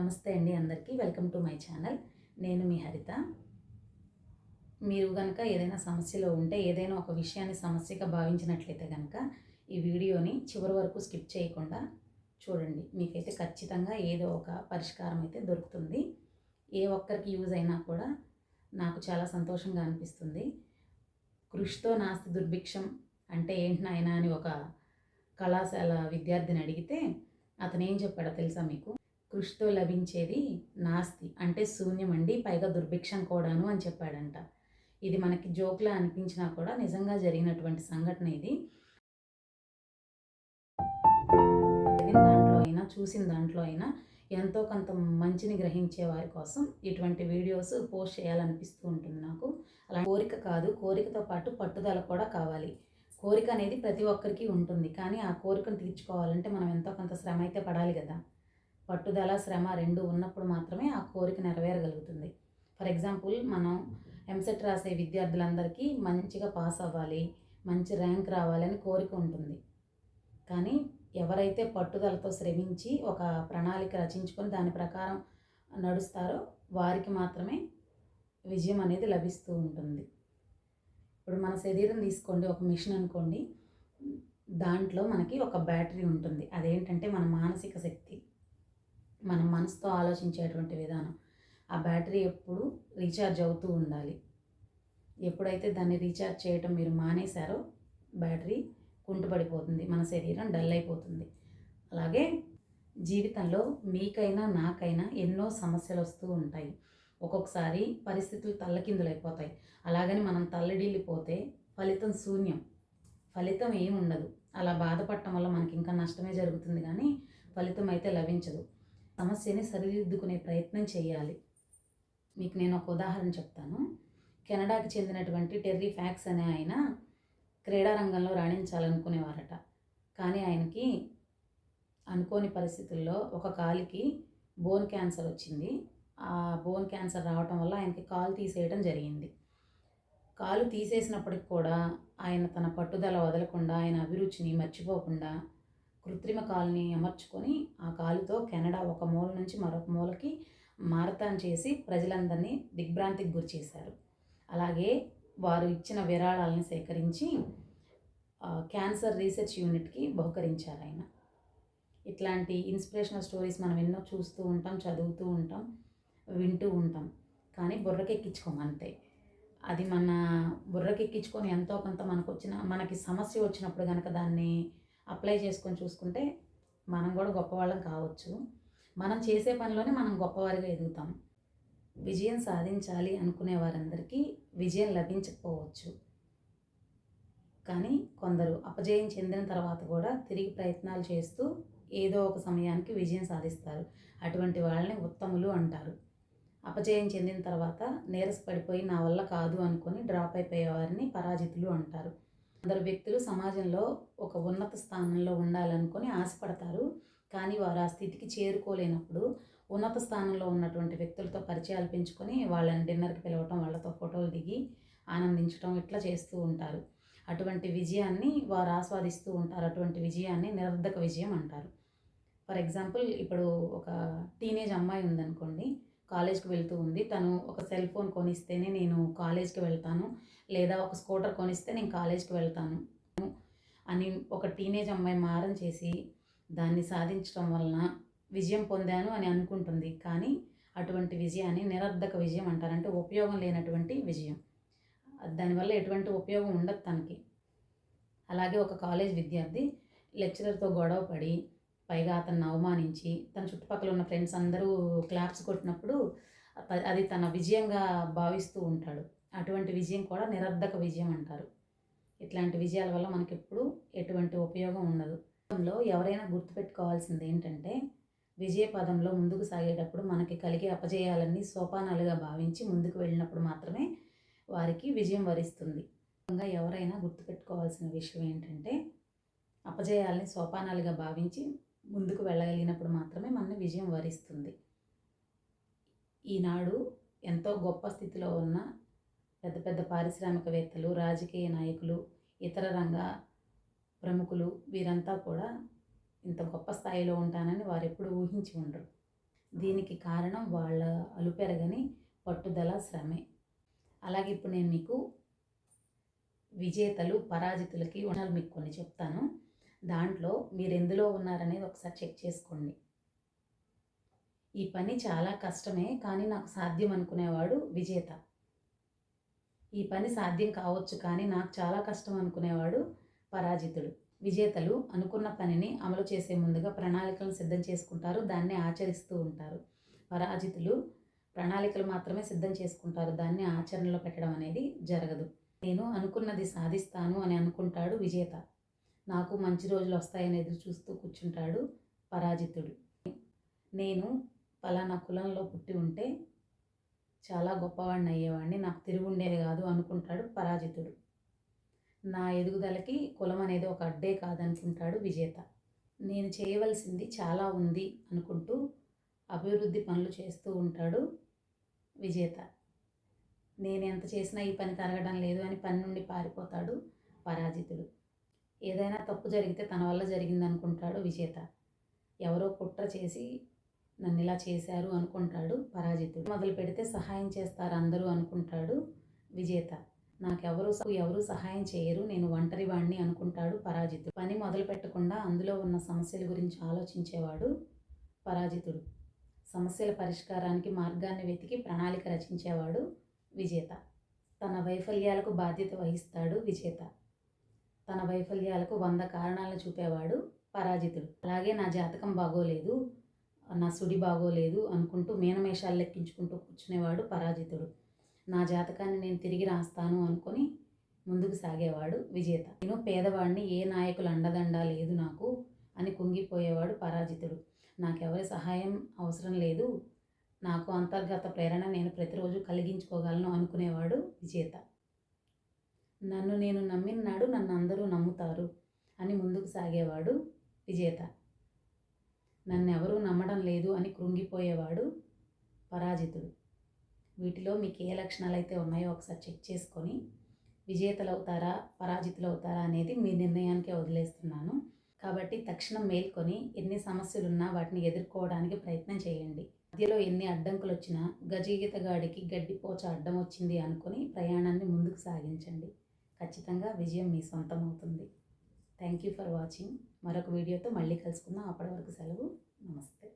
నమస్తే అండి అందరికీ. Welcome to my channel. నేను మీ హరిత. మీరు కనుక ఏదైనా సమస్యలో ఉంటే, ఏదైనా ఒక విషయాన్ని సమస్యగా భావించినట్లయితే కనుక ఈ వీడియోని చివరి వరకు స్కిప్ చేయకుండా చూడండి. మీకైతే ఖచ్చితంగా ఏదో ఒక పరిష్కారం అయితే దొరుకుతుంది. ఏ ఒక్కరికి యూజ్ అయినా కూడా నాకు చాలా సంతోషంగా అనిపిస్తుంది. కృషితో నాస్తి దుర్భిక్షం అంటే ఏంటి నాయనా అని ఒక కళాశాల విద్యార్థిని అడిగితే అతను ఏం చెప్పాడో తెలుసా మీకు? కృషితో లభించేది నాస్తి అంటే శూన్యం అండి, పైగా దుర్భిక్షం కూడాను అని చెప్పాడంట. ఇది మనకి జోక్లా అనిపించినా కూడా నిజంగా జరిగినటువంటి సంఘటన ఇది. దాంట్లో అయినా చూసిన దాంట్లో అయినా ఎంతో కొంత మంచిని గ్రహించే వారి కోసం ఇటువంటి వీడియోస్ పోస్ట్ చేయాలనిపిస్తూ ఉంటుంది నాకు. అలా కోరిక కాదు, కోరికతో పాటు పట్టుదల కూడా కావాలి. కోరిక అనేది ప్రతి ఒక్కరికి ఉంటుంది, కానీ ఆ కోరికను తీర్చుకోవాలంటే మనం ఎంతో కొంత శ్రమ అయితే పడాలి కదా. పట్టుదల, శ్రమ రెండు ఉన్నప్పుడు మాత్రమే ఆ కోరిక నెరవేరగలుగుతుంది. ఫర్ ఎగ్జాంపుల్, మనం ఎంసెట్ రాసే విద్యార్థులందరికీ మంచిగా పాస్ అవ్వాలి, మంచి ర్యాంక్ రావాలని కోరిక ఉంటుంది. కానీ ఎవరైతే పట్టుదలతో శ్రమించి ఒక ప్రణాళిక రచించుకొని దాని ప్రకారం నడుస్తారో వారికి మాత్రమే విజయం అనేది లభిస్తూ ఉంటుంది. ఇప్పుడు మన శరీరం తీసుకోండి, ఒక మిషన్ అనుకోండి. దాంట్లో మనకి ఒక బ్యాటరీ ఉంటుంది. అదేంటంటే మన మానసిక శక్తి, మనం మనసుతో ఆలోచించేటువంటి విధానం. ఆ బ్యాటరీ ఎప్పుడు రీఛార్జ్ అవుతూ ఉండాలి. ఎప్పుడైతే దాన్ని రీఛార్జ్ చేయటం మీరు మానేశారో బ్యాటరీ కుంటుపడిపోతుంది, మన శరీరం డల్ అయిపోతుంది. అలాగే జీవితంలో మీకైనా నాకైనా ఎన్నో సమస్యలు వస్తూ ఉంటాయి. ఒక్కొక్కసారి పరిస్థితులు తల్లకిందులైపోతాయి. అలాగని మనం తల్లడిల్లిపోతే ఫలితం శూన్యం, ఫలితం ఏముండదు. అలా బాధపడటం వల్ల మనకి ఇంకా నష్టమే జరుగుతుంది, కానీ ఫలితం అయితే లభించదు. సమస్యని సరిదిద్దుకునే ప్రయత్నం చేయాలి. మీకు నేను ఒక ఉదాహరణ చెప్తాను. కెనడాకి చెందినటువంటి టెర్రీ ఫ్యాక్స్ అనే ఆయన క్రీడారంగంలో రాణించాలనుకునేవారట. కానీ ఆయనకి అనుకోని పరిస్థితుల్లో ఒక కాలికి బోన్ క్యాన్సర్ వచ్చింది. ఆ బోన్ క్యాన్సర్ రావటం వల్ల ఆయనకి కాలు తీసేయడం జరిగింది. కాలు తీసేసినప్పటికి కూడా ఆయన తన పట్టుదల వదలకుండా, ఆయన అభిరుచిని మర్చిపోకుండా కృత్రిమ కాలుని అమర్చుకొని ఆ కాలుతో కెనడా ఒక మూల నుంచి మరొక మూలకి మారథాన్ చేసి ప్రజలందరినీ దిగ్భ్రాంతికి గురి చేశారు. అలాగే వారు ఇచ్చిన విరాళాలను సేకరించి క్యాన్సర్ రీసెర్చ్ యూనిట్కి బహుకరించారు ఆయన. ఇట్లాంటి ఇన్స్పిరేషనల్ స్టోరీస్ మనం ఎన్నో చూస్తూ ఉంటాం, చదువుతూ ఉంటాం, వింటూ ఉంటాం, కానీ బుర్రకెక్కించుకోం అంతే. అది మన బుర్రకెక్కించుకొని ఎంతో కొంత మనకి సమస్య వచ్చినప్పుడు కనుక దాన్ని అప్లై చేసుకొని చూసుకుంటే మనం కూడా గొప్పవాళ్ళం కావచ్చు. మనం చేసే పనిలోనే మనం గొప్పవారిగా ఎదుగుతాం. విజయం సాధించాలి అనుకునే వారందరికీ విజయం లభించకపోవచ్చు, కానీ కొందరు అపజయం చెందిన తర్వాత కూడా తిరిగి ప్రయత్నాలు చేస్తూ ఏదో ఒక సమయానికి విజయం సాధిస్తారు. అటువంటి వాళ్ళని ఉత్తములు అంటారు. అపజయం చెందిన తర్వాత నీరసపడిపోయి నా వల్ల కాదు అనుకొని డ్రాప్ అయిపోయే వారిని పరాజితులు అంటారు. కొందరు వ్యక్తులు సమాజంలో ఒక ఉన్నత స్థానంలో ఉండాలనుకొని ఆశపడతారు, కానీ వారు ఆ స్థితికి చేరుకోలేనప్పుడు ఉన్నత స్థానంలో ఉన్నటువంటి వ్యక్తులతో పరిచయాలు పెంచుకొని వాళ్ళని డిన్నర్కి పిలవటం, వాళ్ళతో ఫోటోలు దిగి ఆనందించడం ఇట్లా చేస్తూ ఉంటారు. అటువంటి విజయాన్ని వారు ఆస్వాదిస్తూ ఉంటారు. అటువంటి విజయాన్ని నిరర్ధక విజయం అంటారు. ఫర్ ఎగ్జాంపుల్, ఇప్పుడు ఒక టీనేజ్ అమ్మాయి ఉందనుకోండి, కాలేజ్కి వెళ్తూ ఉంది. తను ఒక సెల్ ఫోన్ కొనిస్తేనే నేను కాలేజ్కి వెళ్తాను, లేదా ఒక స్కూటర్ కొనిస్తే నేను కాలేజ్కి వెళ్తాను అని ఒక టీనేజ్ అమ్మాయి మారం చేసి దాన్ని సాధించడం వలన విజయం పొందాను అని అనుకుంటుంది. కానీ అటువంటి విజయాన్ని నిరర్ధక విజయం అంటారు. అంటే ఉపయోగం లేనటువంటి విజయం. దానివల్ల ఎటువంటి ఉపయోగం ఉండదు తనకి. అలాగే ఒక కాలేజ్ విద్యార్థి లెక్చరర్తో గొడవ పడి, పైగా అతన్ని అవమానించి తన చుట్టుపక్కల ఉన్న ఫ్రెండ్స్ అందరూ క్లాప్స్ కొట్టినప్పుడు అది తన విజయంగా భావిస్తూ ఉంటాడు. అటువంటి విజయం కూడా నిరర్ధక విజయం అంటారు. ఇట్లాంటి విజయాల వల్ల మనకి ఎప్పుడు ఎటువంటి ఉపయోగం ఉండదు. ఎవరైనా గుర్తుపెట్టుకోవాల్సింది ఏంటంటే, విజయ పదంలో ముందుకు సాగేటప్పుడు మనకి కలిగే అపజయాలన్నీ సోపానాలుగా భావించి ముందుకు వెళ్ళినప్పుడు మాత్రమే వారికి విజయం వరిస్తుంది. ఎవరైనా గుర్తుపెట్టుకోవాల్సిన విషయం ఏంటంటే, అపజయాల్ని సోపానాలుగా భావించి ముందుకు వెళ్ళగలిగినప్పుడు మాత్రమే మన విజయం వరిస్తుంది. ఈనాడు ఎంతో గొప్ప స్థితిలో ఉన్న పెద్ద పెద్ద పారిశ్రామికవేత్తలు, రాజకీయ నాయకులు, ఇతర రంగ ప్రముఖులు వీరంతా కూడా ఇంత గొప్ప స్థాయిలో ఉంటానని వారు ఎప్పుడు ఊహించి ఉండరు. దీనికి కారణం వాళ్ళ అలుపెరగని పట్టుదల, శ్రమే. అలాగే ఇప్పుడు నేను మీకు విజేతలు, పరాజితులకి గుణాలు మీకు కొన్ని చెప్తాను. దాంట్లో మీరు ఎందులో ఉన్నారనేది ఒకసారి చెక్ చేసుకోండి. ఈ పని చాలా కష్టమే, కానీ నాకు సాధ్యం అనుకునేవాడు విజేత. ఈ పని సాధ్యం కావచ్చు, కానీ నాకు చాలా కష్టం అనుకునేవాడు పరాజితుడు. విజేతలు అనుకున్న పనిని అమలు చేసే ముందుగా ప్రణాళికలను సిద్ధం చేసుకుంటారు, దాన్ని ఆచరిస్తూ ఉంటారు. పరాజితులు ప్రణాళికలు మాత్రమే సిద్ధం చేసుకుంటారు, దాన్ని ఆచరణలో పెట్టడం అనేది జరగదు. నేను అనుకున్నది సాధిస్తాను అని అనుకుంటాడు విజేత. నాకు మంచి రోజులు వస్తాయని ఎదురు చూస్తూ కూర్చుంటాడు పరాజితుడు. నేను పలానా కులంలో పుట్టి ఉంటే చాలా గొప్పవాడిని అయ్యేవాడిని, నాకు తిరుగుండేది కాదు అనుకుంటాడు పరాజితుడు. నా ఎదుగుదలకి కులం అనేది ఒక అడ్డే కాదనుకుంటాడు విజేత. నేను చేయవలసింది చాలా ఉంది అనుకుంటూ అభివృద్ధి పనులు చేస్తూ ఉంటాడు విజేత. నేను ఎంత చేసినా ఈ పని తరగడం లేదు అని పని నుండి పారిపోతాడు పరాజితుడు. ఏదైనా తప్పు జరిగితే తన వల్ల జరిగింది అనుకుంటాడు విజేత. ఎవరో కుట్ర చేసి నన్ను ఇలా చేశారు అనుకుంటాడు పరాజితుడు. మొదలు పెడితే సహాయం చేస్తారు అందరూ అనుకుంటాడు విజేత. ఎవరు సహాయం చేయరు, నేను ఒంటరి వాణ్ణి అనుకుంటాడు పరాజితుడు. పని మొదలు పెట్టకుండా అందులో ఉన్న సమస్యల గురించి ఆలోచించేవాడు పరాజితుడు. సమస్యల పరిష్కారానికి మార్గాన్ని వెతికి ప్రణాళిక రచించేవాడు విజేత. తన వైఫల్యాలకు బాధ్యత వహిస్తాడు విజేత. తన వైఫల్యాలకు 100 కారణాలను చూపేవాడు పరాజితుడు. అలాగే నా జాతకం బాగోలేదు, నా సుడి బాగోలేదు అనుకుంటూ మీనమేషాలు లెక్కించుకుంటూ కూర్చునేవాడు పరాజితుడు. నా జాతకాన్ని నేను తిరిగి రాస్తాను అనుకొని ముందుకు సాగేవాడు విజేత. నేను పేదవాడిని, ఏ నాయకుల అండదండ లేదు నాకు అని కుంగిపోయేవాడు పరాజితుడు. నాకెవరి సహాయం అవసరం లేదు, నాకు అంతర్గత ప్రేరణ నేను ప్రతిరోజు కలిగించుకోగలను అనుకునేవాడు విజేత. నన్ను నేను నమ్మినాడు నన్ను అందరూ నమ్ముతారు అని ముందుకు సాగేవాడు విజేత. నన్నెవరూ నమ్మడం లేదు అని కృంగిపోయేవాడు పరాజితుడు. వీటిలో మీకు ఏ లక్షణాలు అయితే ఉన్నాయో ఒకసారి చెక్ చేసుకొని విజేతలు అవుతారా, పరాజితులు అవుతారా అనేది మీ నిర్ణయానికే వదిలేస్తున్నాను. కాబట్టి తక్షణం మేల్కొని ఎన్ని సమస్యలున్నా వాటిని ఎదుర్కోవడానికి ప్రయత్నం చేయండి. మధ్యలో ఎన్ని అడ్డంకులు వచ్చినా గజగీతగాడికి గడ్డిపోచ అడ్డం వచ్చింది అనుకొని ప్రయాణాన్ని ముందుకు సాగించండి. ఖచ్చితంగా విజయం మీ సొంతం అవుతుంది. Thank you for watching. మరొక వీడియోతో మళ్ళీ కలుసుకుందాం. అప్పటి వరకు సెలవు. నమస్తే.